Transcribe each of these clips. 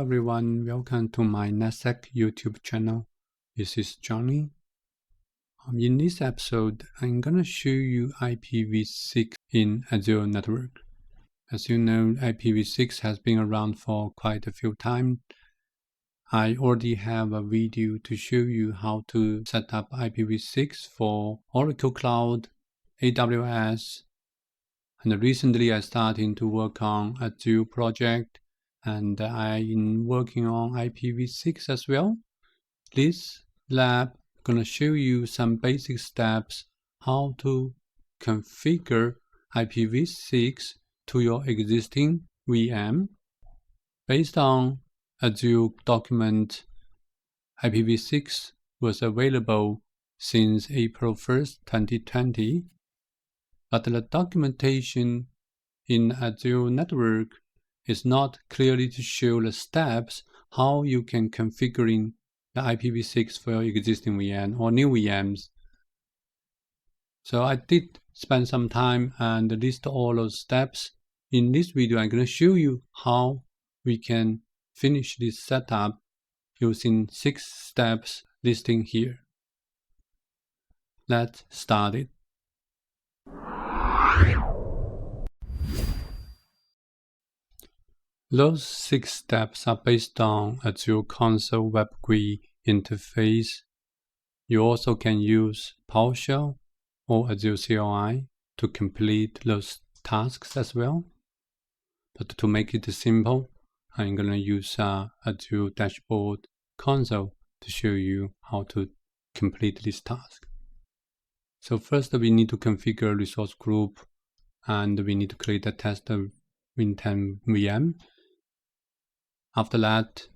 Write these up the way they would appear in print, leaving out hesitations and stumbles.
everyone, welcome to my NetSec YouTube channel. This is Johnny. In this episode, I'm going to show you IPv6 in Azure Network. As you know, IPv6 has been around for quite a few times. I already have a video to show you how to set up IPv6 for Oracle Cloud, AWS, and recently I started to work on Azure project, and I'm working on IPv6 as well. This lab is going to show you some basic steps how to configure IPv6 to your existing VM. Based on Azure document, IPv6 was available since April 1st, 2020, but the documentation in Azure Network is not clearly to show the steps how you can configure in the IPv6 for your existing VM or new VMs. So I did spend some time and list all those steps. In this video, I'm going to show you how we can finish this setup using 6 steps listing here. Let's start it. Those 6 steps are based on Azure Console Web GUI interface. You also can use PowerShell or Azure CLI to complete those tasks as well. But to make it simple, I'm going to use Azure Dashboard Console to show you how to complete this task. So first we need to configure resource group, and we need to create a test Win10 VM. After that,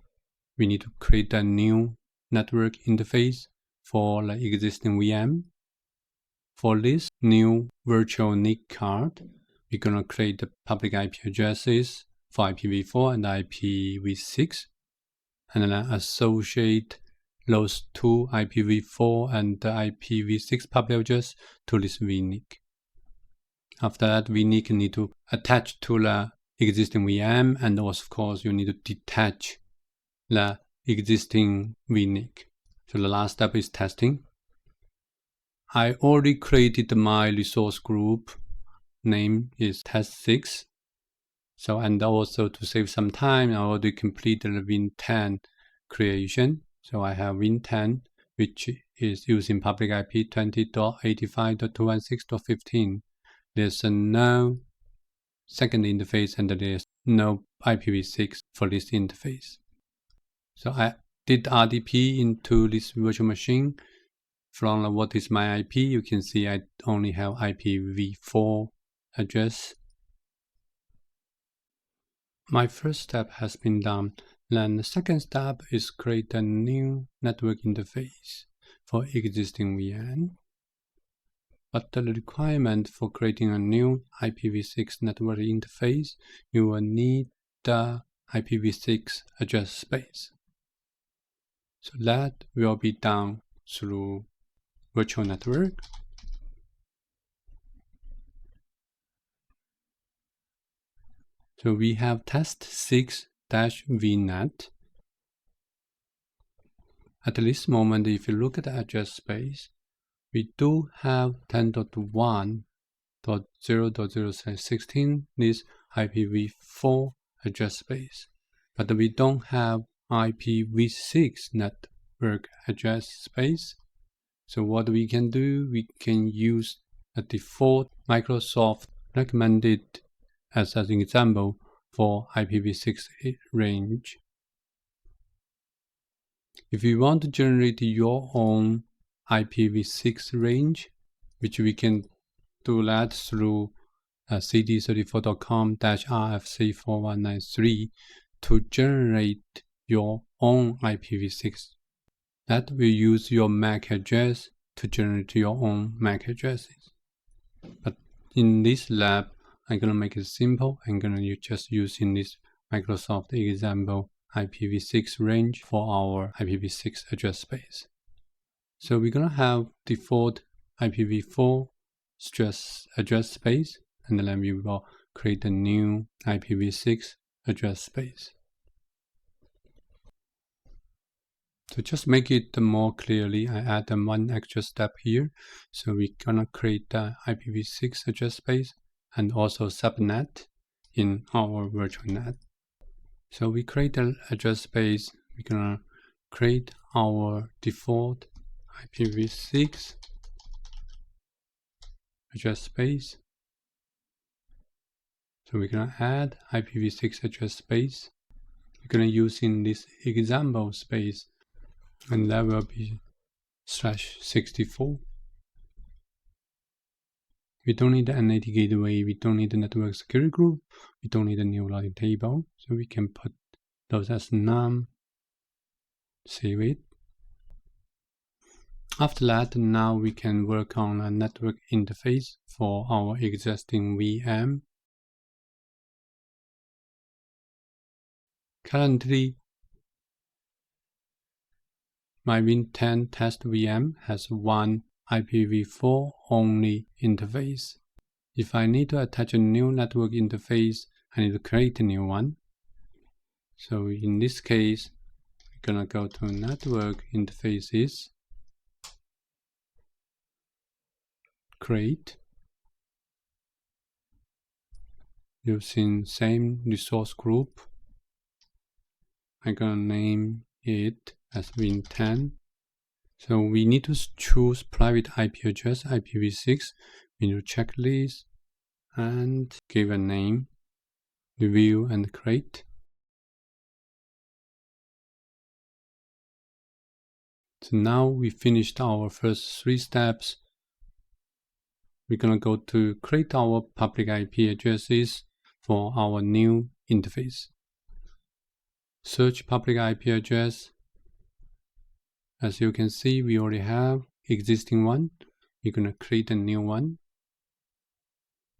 we need to create a new network interface for the existing VM. For this new virtual NIC card, we're going to create the public IP addresses for IPv4 and IPv6, and then associate those two IPv4 and the IPv6 public address to this vNIC. After that, vNIC need to attach to the existing VM, and also, of course, you need to detach the existing vNIC. So the last step is testing. I already created my resource group. Name is test6. So, and also to save some time, I already completed the Win10 creation. So I have Win10, which is using public IP 20.85.216.15. There's no second interface, and there's no IPv6 for this interface. So I did RDP into this virtual machine. From what is my IP, you can see I only have IPv4 address. My first step has been done. Then the second step is create a new network interface for existing VM. But the requirement for creating a new IPv6 network interface, you will need the IPv6 address space. So that will be done through virtual network. So we have test6-vnet. At this moment, if you look at the address space, we do have 10.1.0.0/16 this IPv4 address space, but we don't have IPv6 network address space. So what we can do, we can use a default Microsoft recommended as an example for IPv6 range. If you want to generate your own IPv6 range, which we can do that through cd34.com-rfc4193 to generate your own IPv6. That will use your MAC address to generate your own MAC addresses. But in this lab, I'm going to make it simple. I'm going to just use in this Microsoft example IPv6 range for our IPv6 address space. So we're going to have default IPv4 address space, and then we will create a new IPv6 address space. To just make it more clearly, I add one extra step here. So we're gonna create the IPv6 address space and also subnet in our virtual net. So we create the address space. We're gonna create our default IPv6 address space. So we're gonna add IPv6 address space. We're gonna use in this example space, and that will be /64. We don't need the NAT gateway, we don't need the network security group, we don't need a new logging table, so we can put those as none, save it. After that, now we can work on a network interface for our existing VM. Currently, my Win10 test VM has one IPv4 only interface. If I need to attach a new network interface, I need to create a new one. So in this case, we're gonna go to network interfaces, create, using same resource group. I'm gonna name it as Win10. So we need to choose private IP address, IPv6. We need to check this and give a name, review and create. So now we finished our first 3 steps. We're gonna go to create our public IP addresses for our new interface. Search public IP address. As you can see, we already have existing one. We're gonna create a new one.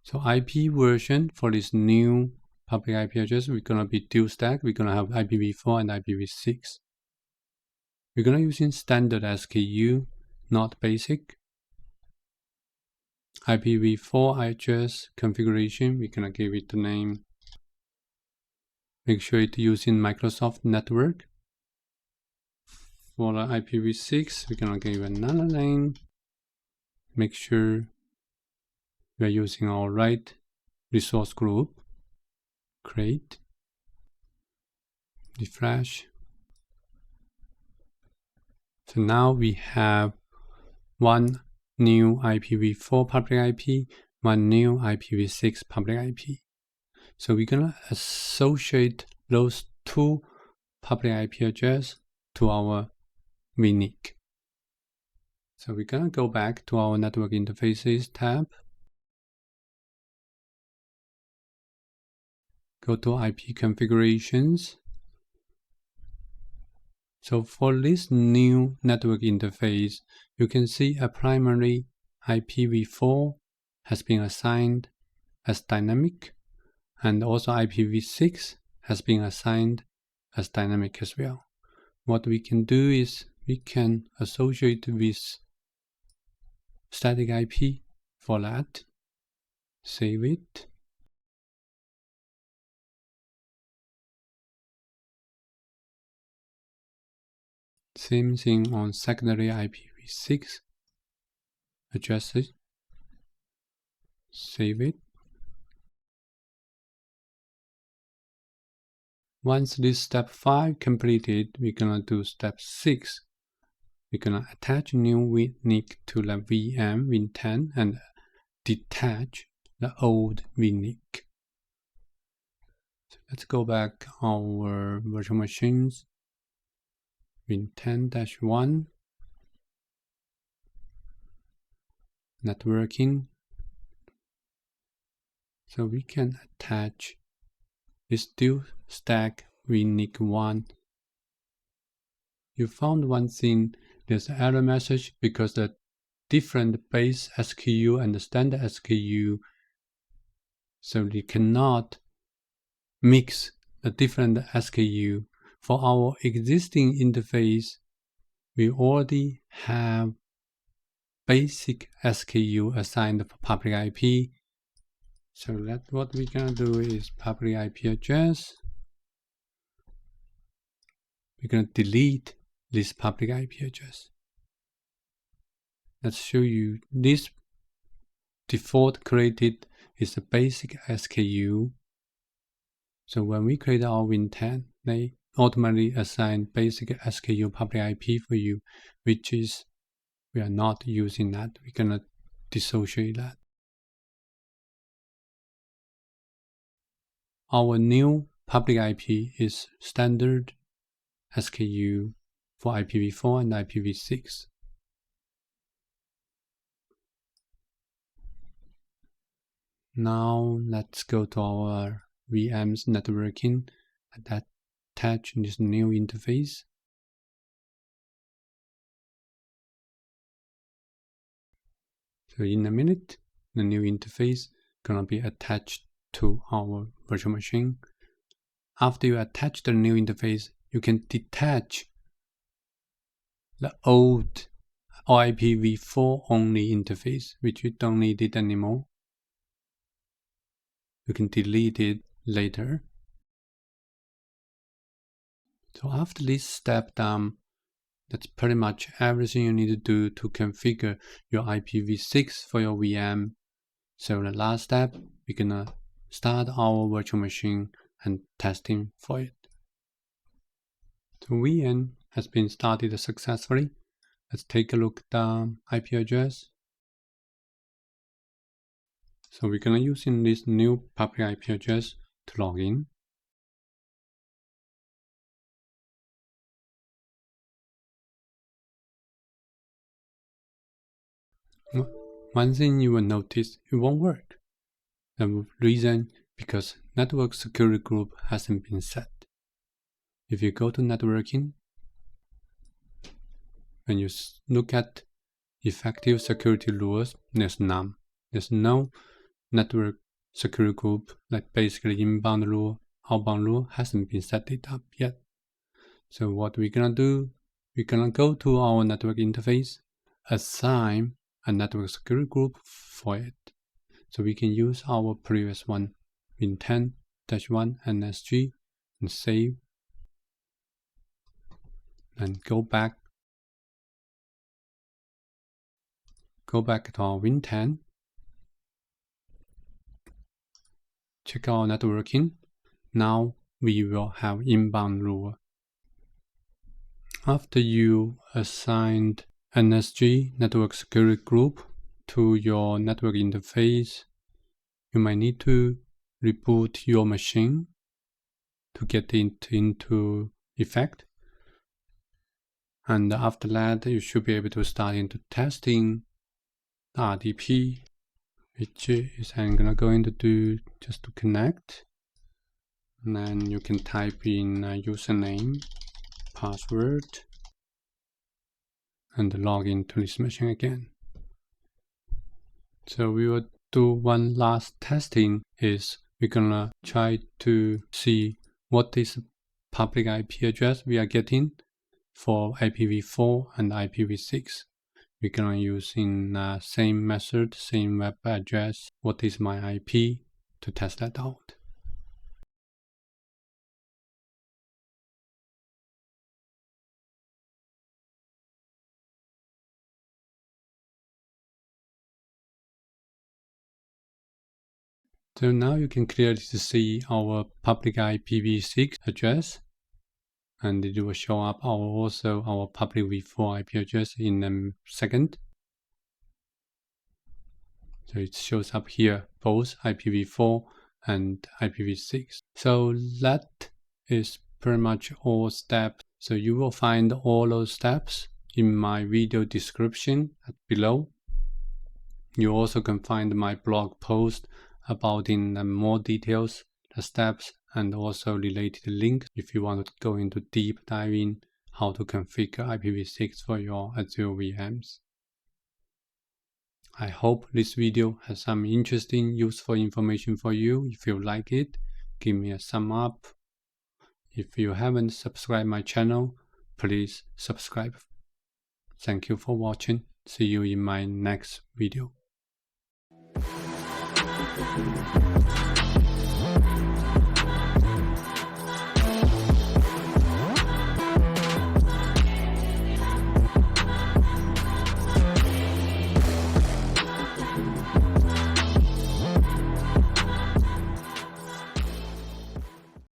So IP version for this new public IP address, we're gonna be dual stack. We're gonna have IPv4 and IPv6. We're gonna using standard SKU, not basic. IPv4 address configuration, we're gonna give it the name. Make sure it's using Microsoft Network. For the IPv6, we're gonna give another name. Make sure we're using our right resource group. Create. Refresh. So now we have one new IPv4 public IP, one new IPv6 public IP. So we're gonna associate those 2 public IP address to our vNIC. So we're gonna go back to our network interfaces tab. Go to IP configurations. So for this new network interface, you can see a primary IPv4 has been assigned as dynamic, and also IPv6 has been assigned as dynamic as well. What we can do is we can associate with static IP for that. Save it. Same thing on secondary IPv6 addresses. Save it. Once this step 5 completed, we're gonna do step 6. We're gonna attach new vNIC to the VM Win10 and detach the old vNIC. So let's go back our virtual machines. Win10-1 networking. So we can attach this dual stack vNIC 1. You found one thing, there's an error message because the different base SKU and the standard SKU, so they cannot mix the different SKU. For our existing interface, we already have basic SKU assigned for public IP. So what we're gonna do is public IP address. We're gonna delete this public IP address. Let's show you this default created is a basic SKU. So when we create our Win10, they automatically assign basic SKU public IP for you, which is we are not using that. We're gonna dissociate that. Our new public IP is standard SKU for IPv4 and IPv6. Now let's go to our VM's networking and attach this new interface. So in a minute, the new interface gonna be attached to our virtual machine. After you attach the new interface, you can detach the old IPv4 only interface, which you don't need it anymore. You can delete it later. So after this step done, that's pretty much everything you need to do to configure your IPv6 for your VM. So the last step, we're gonna start our virtual machine and testing for it. So VM has been started successfully. Let's take a look at the IP address. So we're gonna use this new public IP address to log in. One thing you will notice, it won't work. The reason, because network security group hasn't been set. If you go to networking, when you look at effective security rules, there's none. There's no network security group, like basically inbound rule, outbound rule hasn't been set it up yet. So what we're gonna do, we're gonna go to our network interface, assign a network security group for it. So we can use our previous one, Win10-1 NSG, and save, and go back to our Win10, check our networking. Now we will have inbound rule. After you assigned NSG network security group to your network interface, you might need to reboot your machine to get it into effect. And after that, you should be able to start into testing the RDP, which is I'm gonna go into do just to connect. And then you can type in a username, password, and log into this machine again. So we will do one last testing, is we're gonna try to see what is public IP address we are getting for IPv4 and IPv6. We're gonna use in same method, same web address, what is my IP, to test that out. So now you can clearly see our public IPv6 address, and it will show up also our public v4 IP address in a second. So it shows up here, both IPv4 and IPv6. So that is pretty much all steps. So you will find all those steps in my video description below. You also can find my blog post about in more details, the steps, and also related links if you want to go into deep diving how to configure IPv6 for your Azure VMs. I hope this video has some interesting, useful information for you. If you like it, give me a thumb up. If you haven't subscribed my channel, please subscribe. Thank you for watching. See you in my next video.